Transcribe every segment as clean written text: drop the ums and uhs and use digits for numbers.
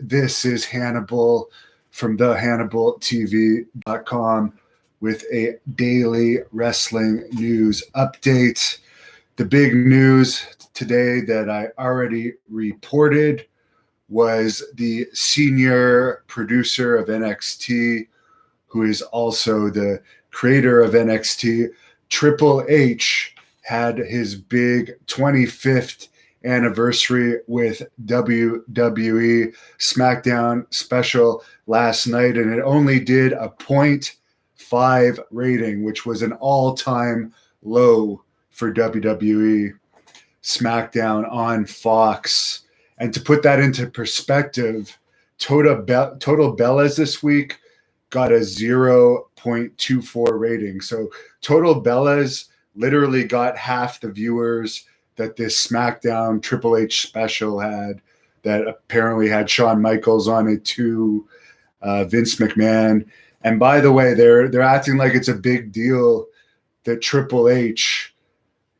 This is Hannibal from thehannibaltv.com with a daily wrestling news update. The big news today that I already reported was the senior producer of NXT, who is also the creator of NXT, Triple H, had his big 25th anniversary with WWE Smackdown special last night, and it only did a 0.5 rating, which was an all-time low for WWE Smackdown on Fox. And to put that into perspective, Total Bellas this week got a 0.24 rating. So Total Bellas literally got half the viewers that this SmackDown Triple H special had, that apparently had Shawn Michaels on it too, Vince McMahon. And by the way, they're acting like it's a big deal that Triple H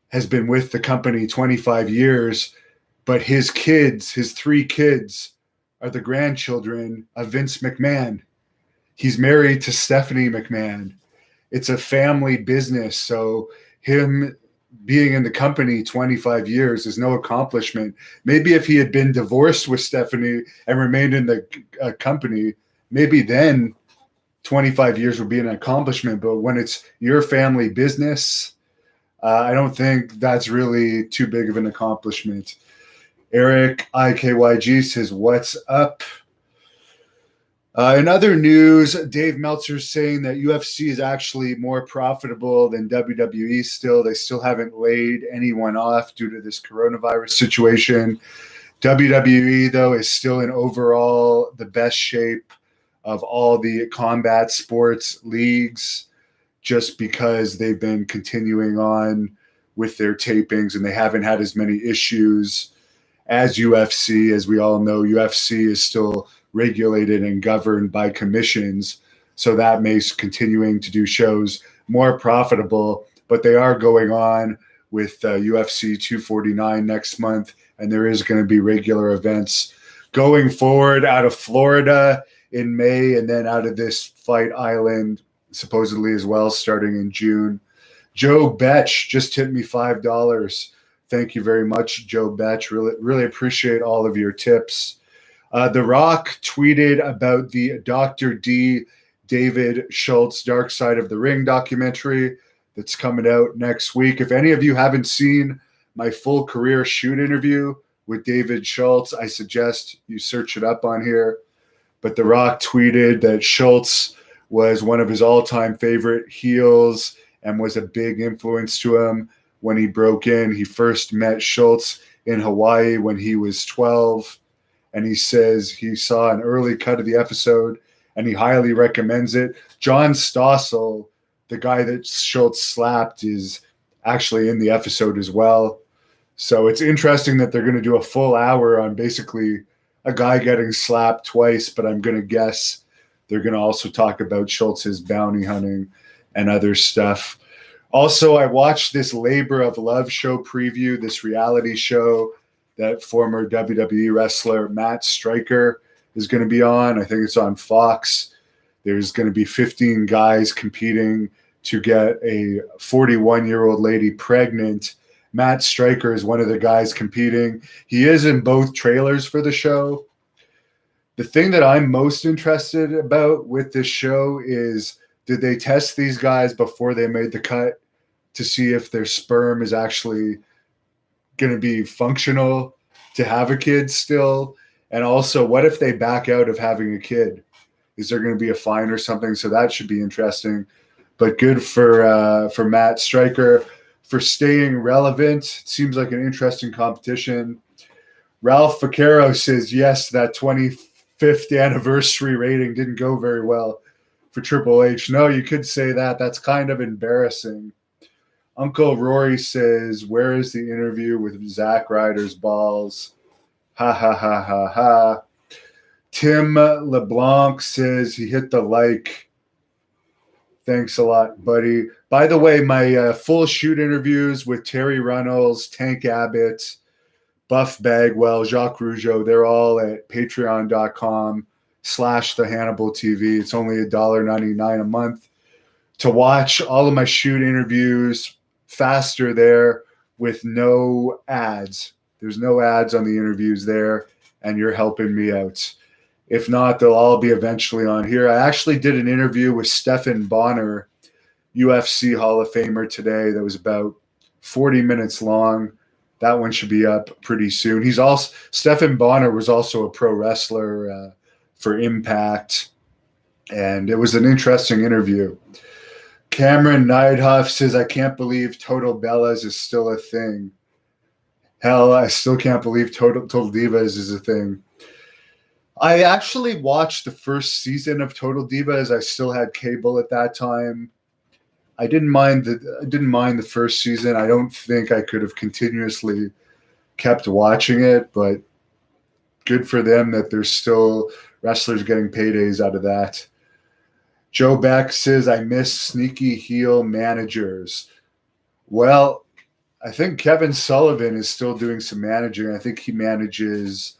has been with the company 25 years, but his kids, his 3 kids, are the grandchildren of Vince McMahon. He's married to Stephanie McMahon. It's a family business, so him being in the company 25 years is no accomplishment. Maybe if he had been divorced with Stephanie and remained in the company, maybe then 25 years would be an accomplishment. But when it's your family business, I don't think that's really too big of an accomplishment. Eric IKYG says, "What's up?" In other news, Dave Meltzer's saying that UFC is actually more profitable than WWE still. They still haven't laid anyone off due to this coronavirus situation. WWE, though, is still in overall the best shape of all the combat sports leagues, just because they've been continuing on with their tapings and they haven't had as many issues as UFC. As we all know, UFC is still regulated and governed by commissions, so that makes continuing to do shows more profitable. But they are going on with UFC 249 next month, and there is going to be regular events going forward out of Florida in May, and then out of this Fight Island supposedly as well starting in June. Joe Betch just tipped me $5. Thank you very much, Joe Betch. Really appreciate all of your tips. The Rock tweeted about the Dr. D. David Schultz Dark Side of the Ring documentary that's coming out next week. If any of you haven't seen my full career shoot interview with David Schultz, I suggest you search it up on here. But The Rock tweeted that Schultz was one of his all-time favorite heels and was a big influence to him when he broke in. He first met Schultz in Hawaii when he was 12. And he says he saw an early cut of the episode and he highly recommends it. John Stossel, the guy that Schultz slapped, is actually in the episode as well. So it's interesting that they're going to do a full hour on basically a guy getting slapped twice, but I'm going to guess they're going to also talk about Schultz's bounty hunting and other stuff. Also, I watched this Labor of Love show preview, this reality show that former WWE wrestler Matt Striker is going to be on. I think it's on Fox. There's going to be 15 guys competing to get a 41-year-old lady pregnant. Matt Striker is one of the guys competing. He is in both trailers for the show. The thing that I'm most interested about with this show is, did they test these guys before they made the cut to see if their sperm is actually going to be functional to have a kid still? And also, what if they back out of having a kid? Is there going to be a fine or something? So that should be interesting. But good for Matt Striker for staying relevant. It seems like an interesting competition. Ralph Vaquero says, yes, that 25th anniversary rating didn't go very well for Triple H. No, you could say that. That's kind of embarrassing. Uncle Rory says, where is the interview with Zack Ryder's balls? Ha, ha, ha, ha, ha. Tim LeBlanc says he hit the like. Thanks a lot, buddy. By the way, my full shoot interviews with Terry Runnels, Tank Abbott, Buff Bagwell, Jacques Rougeau, they're all at patreon.com/the Hannibal TV. It's only $1.99 a month to watch all of my shoot interviews faster there with no ads. There's no ads on the interviews there, and you're helping me out. If not, they'll all be eventually on here. I actually did an interview with Stephan Bonner, UFC Hall of Famer, today that was about 40 minutes long. That one should be up pretty soon. Stephan Bonner was also a pro wrestler for Impact, and it was an interesting interview. Cameron Neidhoff says, I can't believe Total Bellas is still a thing. Hell, I still can't believe Total Divas is a thing. I actually watched the first season of Total Divas. I still had cable at that time. I didn't mind the first season. I don't think I could have continuously kept watching it, but good for them that there's still wrestlers getting paydays out of that. Joe Beck says, I miss sneaky heel managers. Well, I think Kevin Sullivan is still doing some managing. I think he manages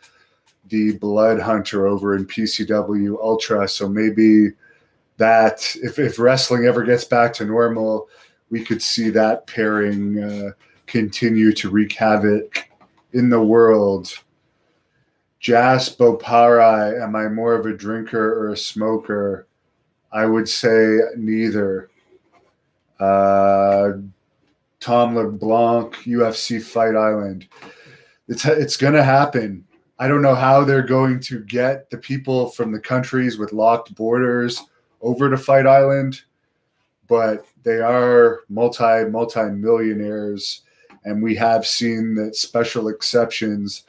the Blood Hunter over in PCW Ultra. So maybe that, if wrestling ever gets back to normal, we could see that pairing continue to wreak havoc in the world. Jas Boparai, am I more of a drinker or a smoker? I would say neither. Tom LeBlanc, UFC Fight Island. It's going to happen. I don't know how they're going to get the people from the countries with locked borders over to Fight Island, but they are multi-millionaires, and we have seen that special exceptions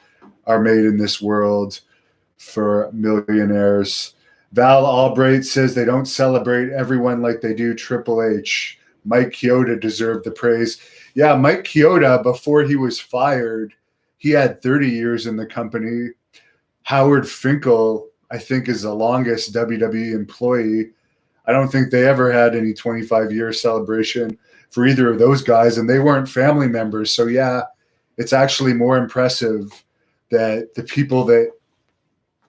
are made in this world for millionaires. Val Albright says they don't celebrate everyone like they do Triple H. Mike Chioda deserved the praise. Yeah, Mike Chioda, before he was fired, he had 30 years in the company. Howard Finkel, I think, is the longest WWE employee. I don't think they ever had any 25-year celebration for either of those guys, and they weren't family members. So, yeah, it's actually more impressive that the people that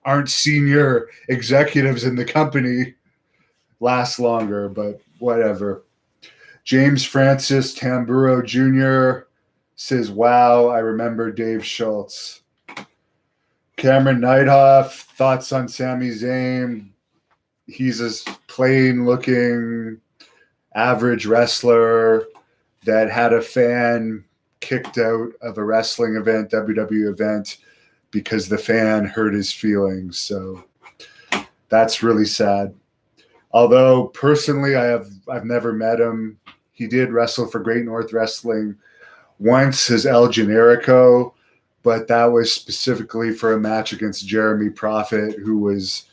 aren't senior executives in the company last longer, but whatever. James Francis Tamburo Jr. says, wow, I remember Dave Schultz. Cameron Neidhoff, thoughts on Sami Zayn. He's a plain-looking, average wrestler that had a fan kicked out of a wrestling event, WWE event, because the fan hurt his feelings. So that's really sad. Although personally, I've never met him. He did wrestle for Great North Wrestling once as El Generico, but that was specifically for a match against Jeremy Prophet, who was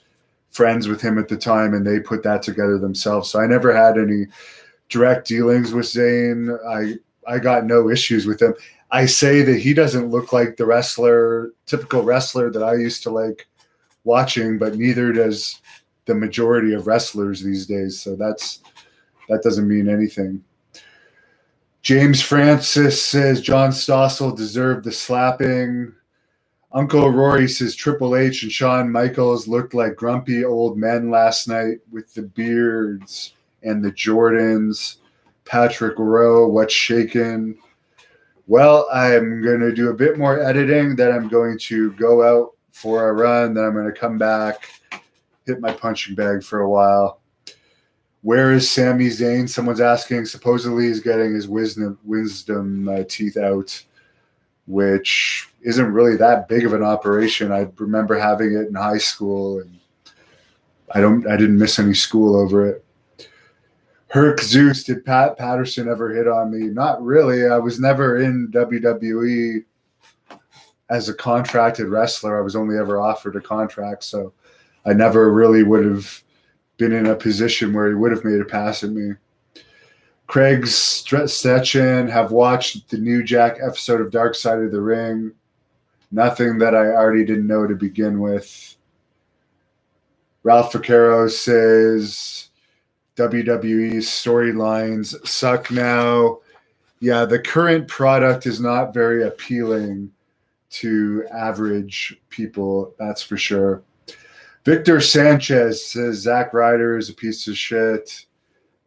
friends with him at the time, and they put that together themselves. So I never had any direct dealings with Zayn. I got no issues with him. I say that he doesn't look like the typical wrestler that I used to like watching, but neither does the majority of wrestlers these days. So that doesn't mean anything. James Francis says John Stossel deserved the slapping. Uncle Rory says Triple H and Shawn Michaels looked like grumpy old men last night with the beards and the Jordans. Patrick Rowe, what's shaking? Well, I'm going to do a bit more editing. Then I'm going to go out for a run. Then I'm going to come back, hit my punching bag for a while. Where is Sami Zayn? Someone's asking. Supposedly he's getting his wisdom teeth out, which isn't really that big of an operation. I remember having it in high school, and I didn't miss any school over it. Herc Zeus, did Pat Patterson ever hit on me? Not really. I was never in WWE as a contracted wrestler. I was only ever offered a contract, so I never really would have been in a position where he would have made a pass at me. Craig Stetchen, have watched the new Jack episode of Dark Side of the Ring. Nothing that I already didn't know to begin with. Ralph Vaquero says WWE's storylines suck now. Yeah, the current product is not very appealing. to average people, that's for sure. Victor Sanchez says Zack Ryder is a piece of shit.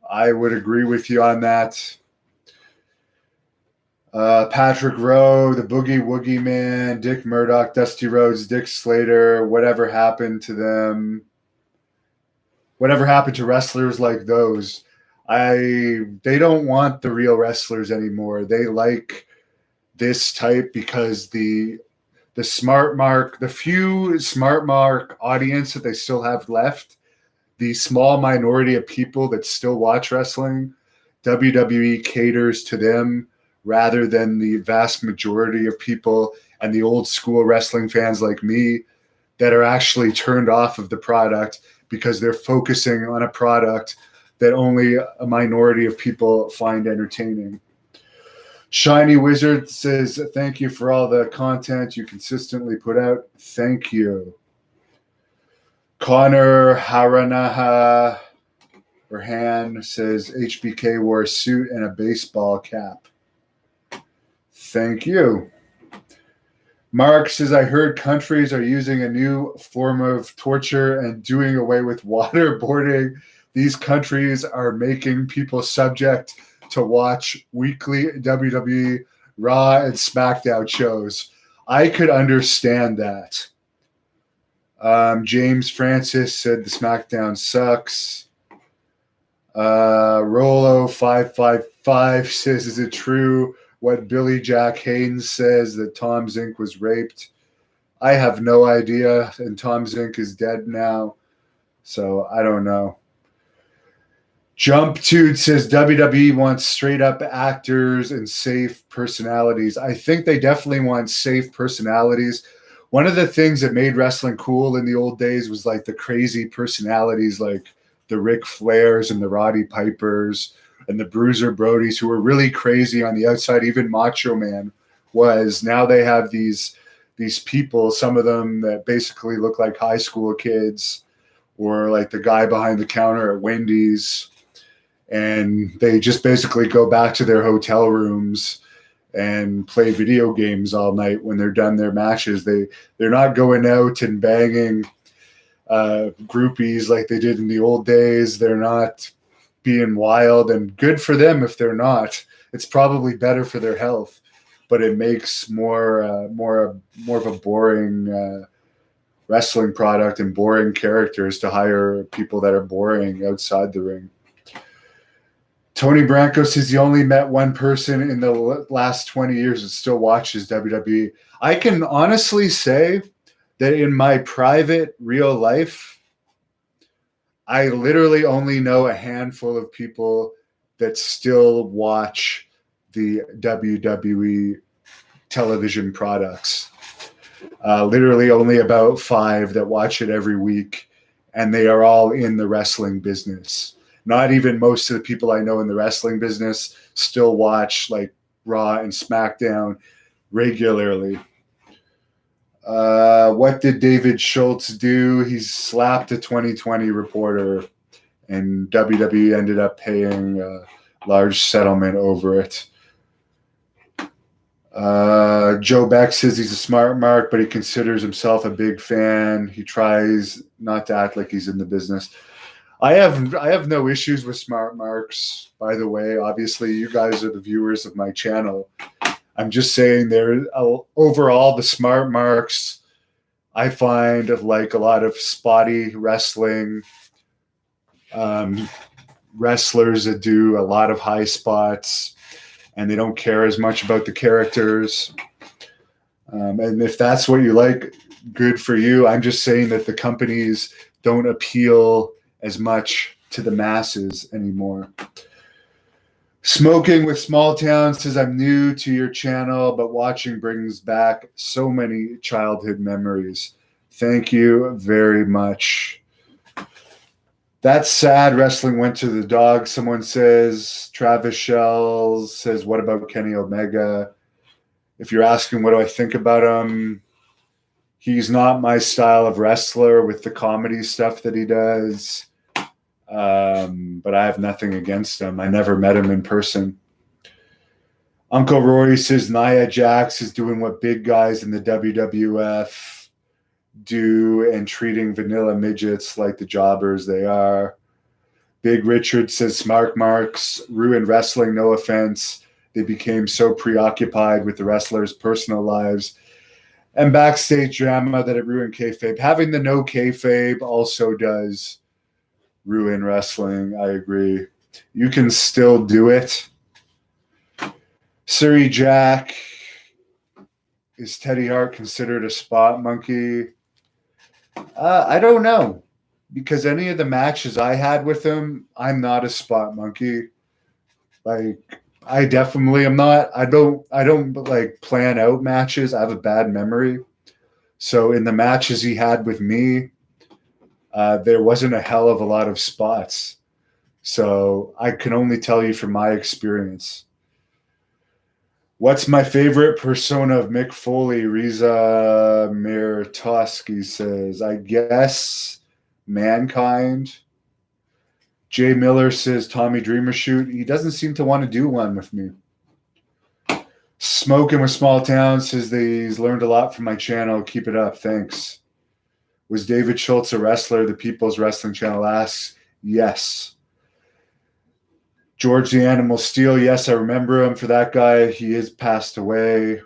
I would agree with you on that. Patrick Rowe, the Boogie Woogie Man, Dick Murdoch, Dusty Rhodes, Dick Slater, whatever happened to them? Whatever happened to wrestlers like those? They don't want the real wrestlers anymore. They like this type because the smart mark, the few smart mark audience that they still have left, the small minority of people that still watch wrestling, WWE caters to them rather than the vast majority of people and the old school wrestling fans like me that are actually turned off of the product because they're focusing on a product that only a minority of people find entertaining. Shiny Wizard says, thank you for all the content you consistently put out. Thank you. Connor Haranaha or Han says, HBK wore a suit and a baseball cap. Thank you. Mark says, I heard countries are using a new form of torture and doing away with waterboarding. These countries are making people subject to watch weekly WWE Raw and Smackdown shows. I could understand that. James Francis said the Smackdown sucks. Rolo555 says, is it true what Billy Jack Haynes says that Tom Zink was raped? I have no idea, and Tom Zink is dead now, so I don't know. Jump Dude says WWE wants straight up actors and safe personalities. I think they definitely want safe personalities. One of the things that made wrestling cool in the old days was like the crazy personalities like the Ric Flairs and the Roddy Pipers and the Bruiser Brodies who were really crazy on the outside. Even Macho Man was. Now they have these people, some of them that basically look like high school kids or like the guy behind the counter at Wendy's. And they just basically go back to their hotel rooms and play video games all night when they're done their matches. They're not going out and banging groupies like they did in the old days. They're not being wild, and good for them if they're not. It's probably better for their health, but it makes more of a boring wrestling product and boring characters to hire people that are boring outside the ring. Tony Branco says he only met one person in the last 20 years that still watches WWE. I can honestly say that in my private real life, I literally only know a handful of people that still watch the WWE television products. Literally only about 5 that watch it every week, and they are all in the wrestling business. Not even most of the people I know in the wrestling business still watch like Raw and SmackDown regularly. What did David Schultz do? He slapped a 2020 reporter, and WWE ended up paying a large settlement over it. Joe Beck says he's a smart mark, but he considers himself a big fan. He tries not to act like he's in the business. I have no issues with smart marks, by the way. Obviously, you guys are the viewers of my channel. I'm just saying overall, the smart marks, I find like a lot of spotty wrestling, wrestlers that do a lot of high spots, and they don't care as much about the characters. And if that's what you like, good for you. I'm just saying that the companies don't appeal as much to the masses anymore. Smoking with Small Town says, I'm new to your channel, but watching brings back so many childhood memories. Thank you very much. That's sad. Wrestling went to the dog, someone says. Travis Shells says, what about Kenny Omega? If you're asking what do I think about him, he's not my style of wrestler with the comedy stuff that he does. But I have nothing against him. I never met him in person. Uncle Rory says Nia Jax is doing what big guys in the WWF do and treating vanilla midgets like the jobbers they are. Big Richard says Smart Marks ruined wrestling, no offense. They became so preoccupied with the wrestlers' personal lives and backstage drama that it ruined kayfabe. Having the no kayfabe also does ruin wrestling. I agree. You can still do it. Surrey Jack, is Teddy Hart considered a spot monkey? I don't know, because any of the matches I had with him, I'm not a spot monkey. Like, I definitely am not. I don't like plan out matches. I have a bad memory. So in the matches he had with me, there wasn't a hell of a lot of spots. So I can only tell you from my experience. What's my favorite persona of Mick Foley? Riza Mirtoski says, I guess Mankind. Jay Miller says Tommy Dreamer shoot. He doesn't seem to want to do one with me. Smoking with Small Town says that he's learned a lot from my channel. Keep it up. Thanks. Was David Schultz a wrestler? The People's Wrestling Channel asks. Yes. George the Animal Steel. Yes, I remember him for that guy. He is passed away.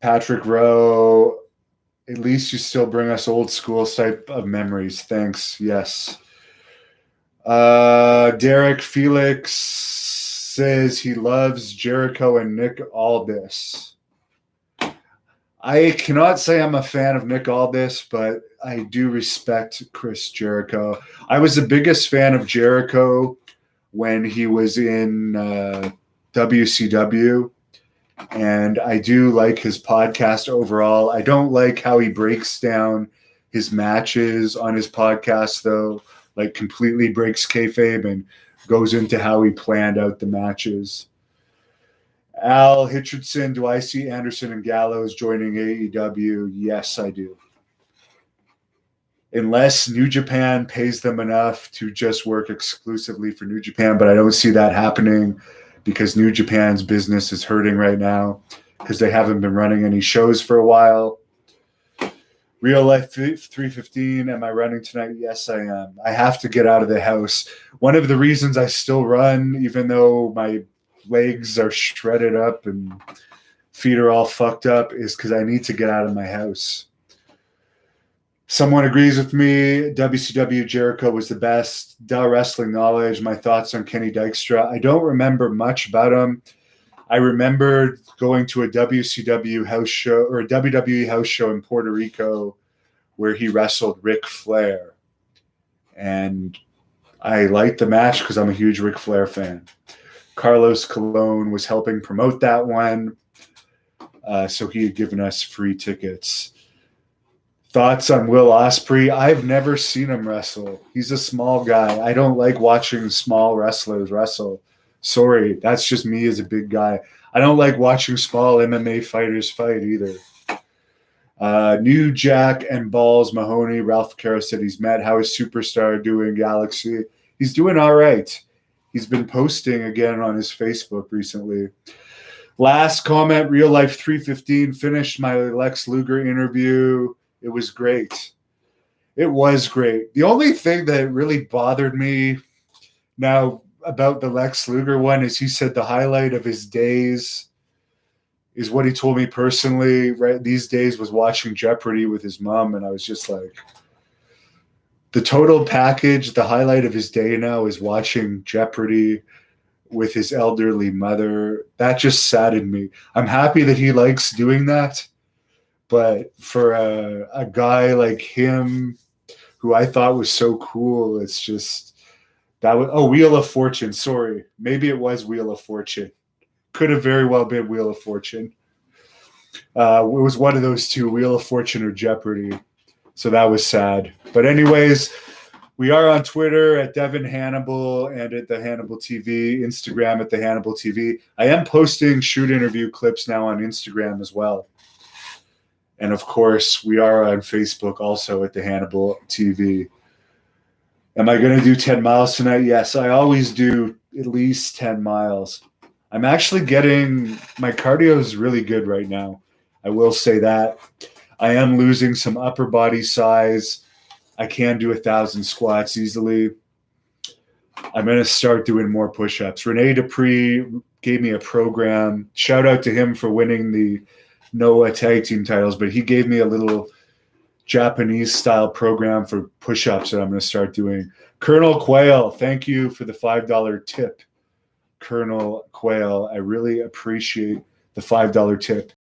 Patrick Rowe. At least you still bring us old school type of memories. Thanks. Yes. Derek Felix says he loves Jericho and Nick Aldis. I cannot say I'm a fan of Nick Aldis, but I do respect Chris Jericho. I was the biggest fan of Jericho when he was in WCW, and I do like his podcast overall. I don't like how he breaks down his matches on his podcast, though. Like, completely breaks kayfabe and goes into how he planned out the matches. Al Hitchardson, do I see Anderson and Gallows joining AEW? Yes, I do. Unless New Japan pays them enough to just work exclusively for New Japan, but I don't see that happening because New Japan's business is hurting right now because they haven't been running any shows for a while. Real Life 315, am I running tonight? Yes, I am. I have to get out of the house. One of the reasons I still run, even though my legs are shredded up and feet are all fucked up, is because I need to get out of my house. Someone agrees with me. WCW Jericho was the best. Duh, wrestling knowledge. My thoughts on Kenny Dykstra. I don't remember much about him. I remember going to a WCW house show or a WWE house show in Puerto Rico where he wrestled Ric Flair. And I liked the match because I'm a huge Ric Flair fan. Carlos Colon was helping promote that one. So he had given us free tickets. Thoughts on Will Ospreay? I've never seen him wrestle. He's a small guy. I don't like watching small wrestlers wrestle. Sorry, that's just me as a big guy. I don't like watching small MMA fighters fight either. New Jack and Balls Mahoney. Ralph Caro said he's met. How is Superstar doing, Galaxy? He's doing all right. He's been posting again on his Facebook recently. Last comment, Real Life 315. Finished my Lex Luger interview. It was great. It was great. The only thing that really bothered me now about the Lex Luger one is he said the highlight of his days is what he told me personally, right? These days was watching Jeopardy with his mom. And I was just like, the total package, the highlight of his day now is watching Jeopardy with his elderly mother. That just saddened me. I'm happy that he likes doing that. But for a guy like him, who I thought was so cool, it's just, that was, Wheel of Fortune. Sorry. Maybe it was Wheel of Fortune. Could have very well been Wheel of Fortune. It was one of those two, Wheel of Fortune or Jeopardy. So that was sad. But anyways, we are on Twitter at Devon Hannibal and at the Hannibal TV, Instagram at the Hannibal TV. I am posting shoot interview clips now on Instagram as well. And of course, we are on Facebook also at the Hannibal TV. Am I going to do 10 miles tonight? Yes, I always do at least 10 miles. I'm actually getting my cardio is really good right now. I will say that. I am losing some upper body size. I can do 1,000 squats easily. I'm going to start doing more push-ups. Rene Dupree gave me a program. Shout out to him for winning the NOAH tag team titles, but he gave me a little Japanese style program for push-ups that I'm going to start doing. Colonel Quayle, thank you for the $5 tip. Colonel Quayle, I really appreciate the $5 tip.